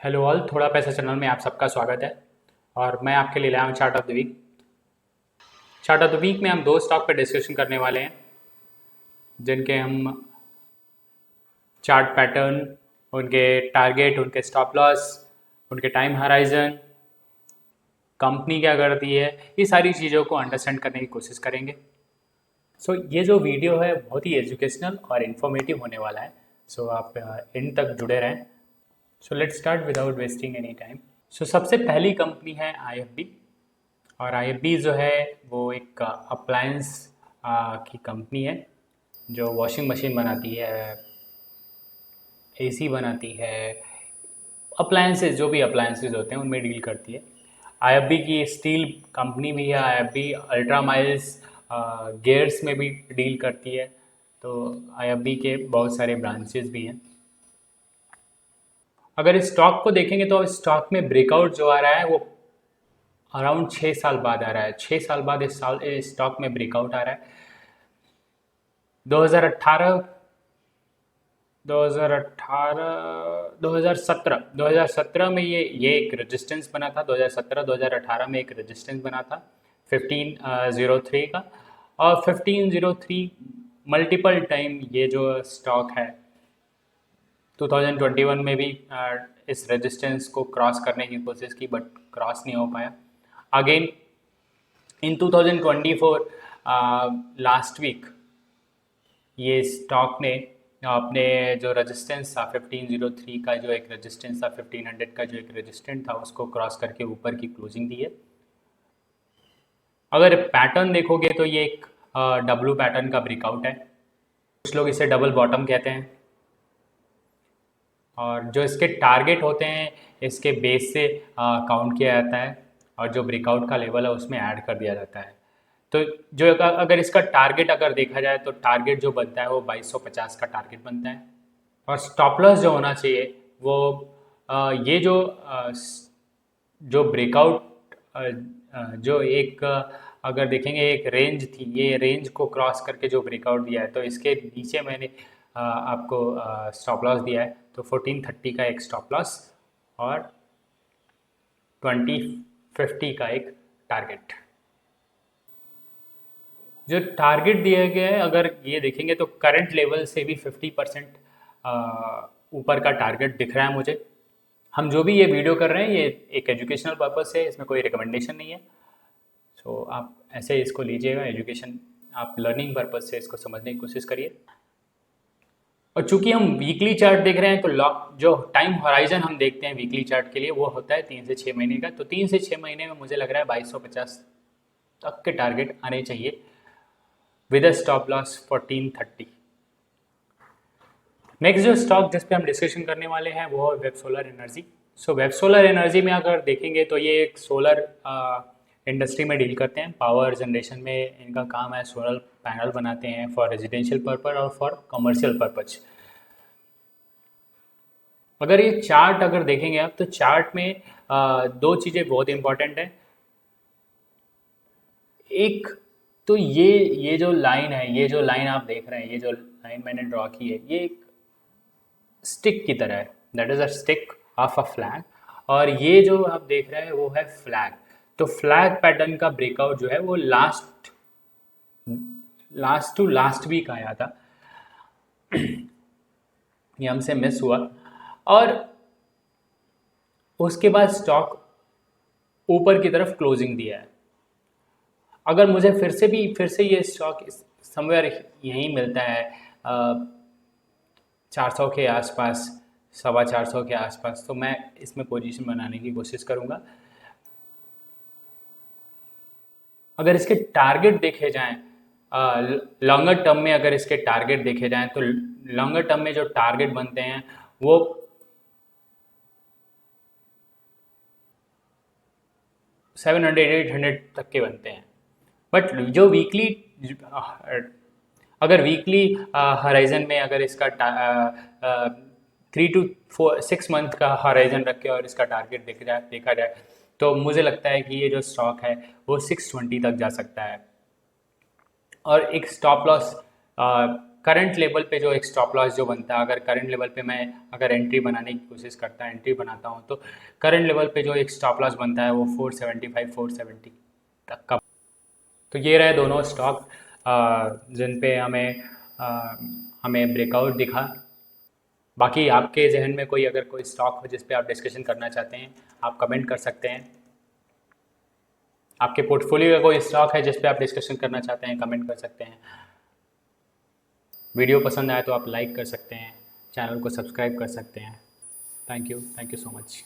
Hello all, थोड़ा पैसा channel में आप सबका स्वागत है। और मैं आपके लिए लाया हूँ chart of the week. Chart of the week में हम दो स्टॉक पे डिस्कशन करने वाले हैं, जिनके हम चार्ट पैटर्न, उनके टारगेट, उनके स्टॉप लॉस, उनके टाइम हराइजन, कंपनी क्या करती है, ये सारी चीज़ों को अंडरस्टैंड करने की कोशिश करेंगे। ये जो वीडियो है बहुत ही एजुकेशनल और इन्फॉर्मेटिव होने वाला है। आप इन तक जुड़े रहें। Let's start without wasting any time. सबसे पहली कंपनी है IFB। और IFB जो है वो एक अप्लायंस की कंपनी है, जो वॉशिंग मशीन बनाती है, AC बनाती है, अप्लायंसेज, जो भी अप्लायंसेज होते हैं उनमें डील करती है। IFB की स्टील कंपनी भी है। IFB अल्ट्रा माइल्स गेयर्स में भी डील करती है। तो IFB के बहुत सारे ब्रांचेस भी हैं। अगर इस स्टॉक को देखेंगे तो स्टॉक में ब्रेकआउट जो आ रहा है वो अराउंड 6 साल बाद आ रहा है। 6 साल बाद इस स्टॉक में ब्रेकआउट आ रहा है। 2018, 2017 में ये एक रेजिस्टेंस बना था। 2017-2018 में एक रेजिस्टेंस बना था 1503 का। और 1503 मल्टीपल टाइम ये जो स्टॉक है 2021 में भी इस रेजिस्टेंस को क्रॉस करने की कोशिश की, बट क्रॉस नहीं हो पाया। अगेन इन 2024 लास्ट वीक ये स्टॉक ने अपने जो रेजिस्टेंस था 1503 का, जो एक रेजिस्टेंस था 1500 का, जो एक रेजिस्टेंट था, उसको क्रॉस करके ऊपर की क्लोजिंग दी है। अगर पैटर्न देखोगे तो ये एक डब्लू पैटर्न का ब्रेकआउट है। कुछ लोग इसे डबल बॉटम कहते हैं। और जो इसके टारगेट होते हैं इसके बेस से काउंट किया जाता है, और जो ब्रेकआउट का लेवल है उसमें ऐड कर दिया जाता है। तो जो अगर इसका टारगेट अगर देखा जाए तो टारगेट जो बनता है वो 2250 का टारगेट बनता है। और स्टॉप लॉस जो होना चाहिए वो ये जो ब्रेकआउट जो एक अगर देखेंगे एक रेंज थी, ये रेंज को क्रॉस करके जो ब्रेकआउट दिया है, तो इसके नीचे मैंने आपको स्टॉप लॉस दिया है। तो 1430 का एक स्टॉप लॉस और 2050 का एक टारगेट। जो टारगेट दिया गया है अगर ये देखेंगे तो करंट लेवल से भी 50% ऊपर का टारगेट दिख रहा है मुझे। हम जो भी ये वीडियो कर रहे हैं ये एक एजुकेशनल पर्पस है, इसमें कोई रिकमेंडेशन नहीं है। आप ऐसे इसको लीजिएगा एजुकेशन, आप लर्निंग पर्पस से इसको समझने की कोशिश करिए। और चूंकि हम वीकली चार्ट देख रहे हैं तो जो टाइम होराइजन हम देखते हैं वीकली चार्ट के लिए वो होता है 3 से 6 महीने का। तो 3 से 6 महीने में मुझे लग रहा है 2250 तक के टारगेट आने चाहिए with a stop loss 1430। Next जो स्टॉक जिस पे हम डिस्कशन करने वाले हैं वो है web solar energy. Web solar energy में अगर देखेंगे तो ये एक सोलर इंडस्ट्री में डील करते हैं। पावर जनरेशन में इनका काम है। सोलर पैनल बनाते हैं फॉर रेजिडेंशियल पर्पज और फॉर कमर्शियल पर्पज। अगर ये चार्ट अगर देखेंगे आप तो चार्ट में दो चीज़ें बहुत इंपॉर्टेंट है। एक तो ये जो लाइन है, ये जो लाइन आप देख रहे हैं, ये जो लाइन मैंने ड्रॉ की है, ये एक स्टिक की तरह है। That is a stick of a flag. और ये जो आप देख रहे हैं वो है फ्लैग। तो फ्लैग पैटर्न का ब्रेकआउट जो है वो लास्ट टू लास्ट वीक आया था। ये हमसे मिस हुआ और उसके बाद स्टॉक ऊपर की तरफ क्लोजिंग दिया है। अगर मुझे फिर से ये स्टॉक समवेयर यहीं मिलता है 400 के आसपास, 450 के आसपास, तो मैं इसमें पोजीशन बनाने की कोशिश करूंगा। अगर इसके टारगेट देखे जाएं लॉन्गर टर्म में, अगर इसके टारगेट देखे जाएं तो लॉन्गर टर्म में जो टारगेट बनते हैं वो 700-800 तक के बनते हैं। बट जो वीकली अगर वीकली हराइजन में अगर इसका 3 to 6 मंथ का हराइजन रख के और इसका टारगेट देखा जाए तो मुझे लगता है कि ये जो स्टॉक है वो 620 तक जा सकता है। और एक स्टॉप लॉस करंट लेवल पे जो एक स्टॉप लॉस जो बनता है, अगर करंट लेवल पे मैं अगर एंट्री बनाने की कोशिश करता है, एंट्री बनाता हूँ, तो करंट लेवल पे जो एक स्टॉप लॉस बनता है वो 475 470 तक का। तो ये रहे दोनों स्टॉक जिन पे हमें ब्रेकआउट दिखा। बाकी आपके जहन में कोई अगर कोई स्टॉक हो जिस पे आप डिस्कशन करना चाहते हैं, आप कमेंट कर सकते हैं। आपके पोर्टफोलियो का कोई स्टॉक है जिस पे आप डिस्कशन करना चाहते हैं, कमेंट कर सकते हैं। वीडियो पसंद आए तो आप लाइक कर सकते हैं, चैनल को सब्सक्राइब कर सकते हैं। Thank you so much.